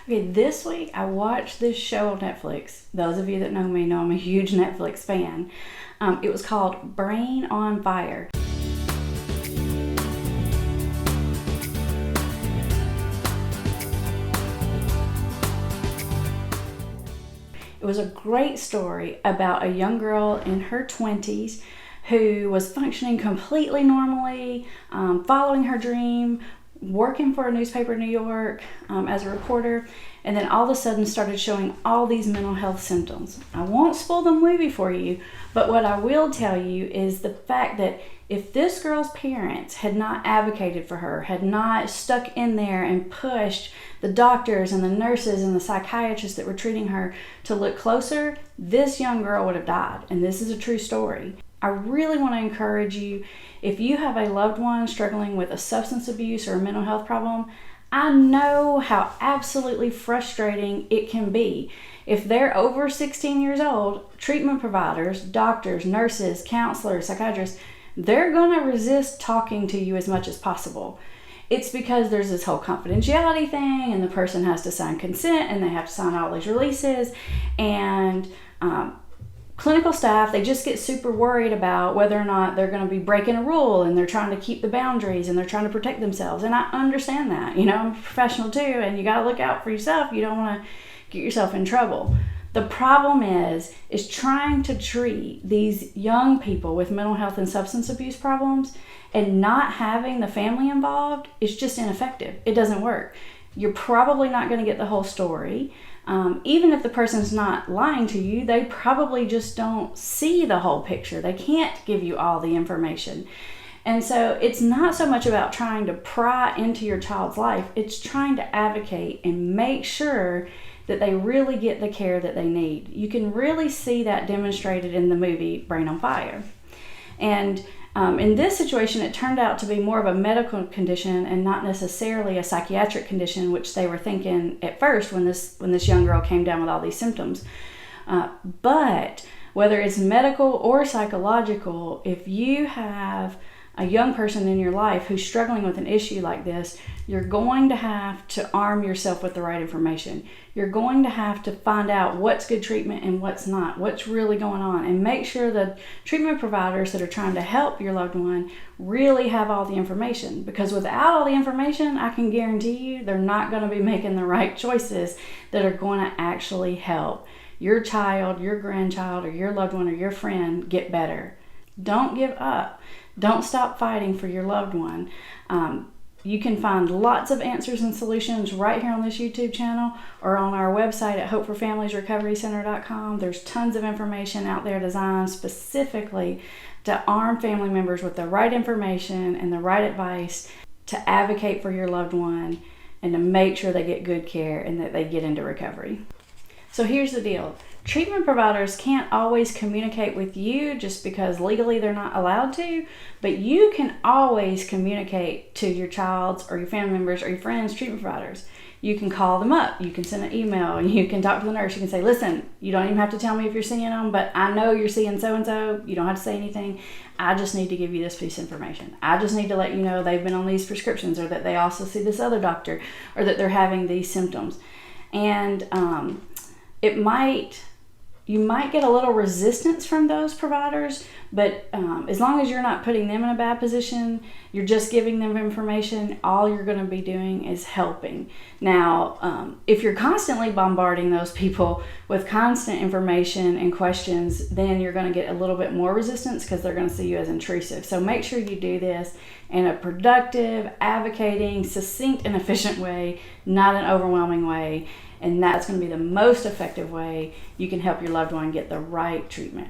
Okay, this week I watched this show on Netflix. Those of you that know me know I'm a huge Netflix fan. It was called Brain on Fire. It was a great story about a young girl in her 20s who was functioning completely normally, following her dream, working for a newspaper in New York as a reporter, and then all of a sudden started showing all these mental health symptoms. I won't spoil the movie for you, but what I will tell you is the fact that if this girl's parents had not advocated for her, had not stuck in there and pushed the doctors and the nurses and the psychiatrists that were treating her to look closer, this young girl would have died. And this is a true story. I really want to encourage you, if you have a loved one struggling with a substance abuse or a mental health problem, I know how absolutely frustrating it can be. If they're over 16 years old, treatment providers, doctors, nurses, counselors, psychiatrists, they're going to resist talking to you as much as possible. It's because there's this whole confidentiality thing, and the person has to sign consent, and they have to sign all these releases, and clinical staff, they just get super worried about whether or not they're going to be breaking a rule, and they're trying to keep the boundaries, and they're trying to protect themselves. And I understand that. I'm a professional too, and you got to look out for yourself. You don't want to get yourself in trouble. The problem is trying to treat these young people with mental health and substance abuse problems and not having the family involved is just ineffective. It doesn't work. You're probably not going to get the whole story. Even if the person's not lying to you, they probably just don't see the whole picture. They can't give you all the information. And so it's not so much about trying to pry into your child's life. It's trying to advocate and make sure that they really get the care that they need. You can really see that demonstrated in the movie Brain on Fire. And in this situation, it turned out to be more of a medical condition and not necessarily a psychiatric condition, which they were thinking at first when this young girl came down with all these symptoms. But whether it's medical or psychological, if you have a young person in your life who's struggling with an issue like this, you're going to have to arm yourself with the right information. You're going to have to find out what's good treatment and what's not, what's really going on, and make sure the treatment providers that are trying to help your loved one really have all the information. Because without all the information, I can guarantee you they're not going to be making the right choices that are going to actually help your child, your grandchild, or your loved one, or your friend get better. Don't give up. Don't stop fighting for your loved one. You can find lots of answers and solutions right here on this YouTube channel or on our website at hopeforfamiliesrecoverycenter.com. There's tons of information out there designed specifically to arm family members with the right information and the right advice to advocate for your loved one and to make sure they get good care and that they get into recovery. So here's the deal. Treatment providers can't always communicate with you just because legally they're not allowed to, but you can always communicate to your child's or your family members or your friends' treatment providers. You can call them up, you can send an email, you can talk to the nurse, you can say, listen, you don't even have to tell me if you're seeing them, but I know you're seeing so-and-so, you don't have to say anything. I just need to give you this piece of information. I just need to let you know they've been on these prescriptions, or that they also see this other doctor, or that they're having these symptoms. And you might get a little resistance from those providers, but as long as you're not putting them in a bad position, you're just giving them information, all you're going to be doing is helping. Now, if you're constantly bombarding those people with constant information and questions, then you're going to get a little bit more resistance because they're going to see you as intrusive. So make sure you do this in a productive, advocating, succinct, and efficient way, not an overwhelming way. And that's going to be the most effective way you can help your loved one get the right treatment.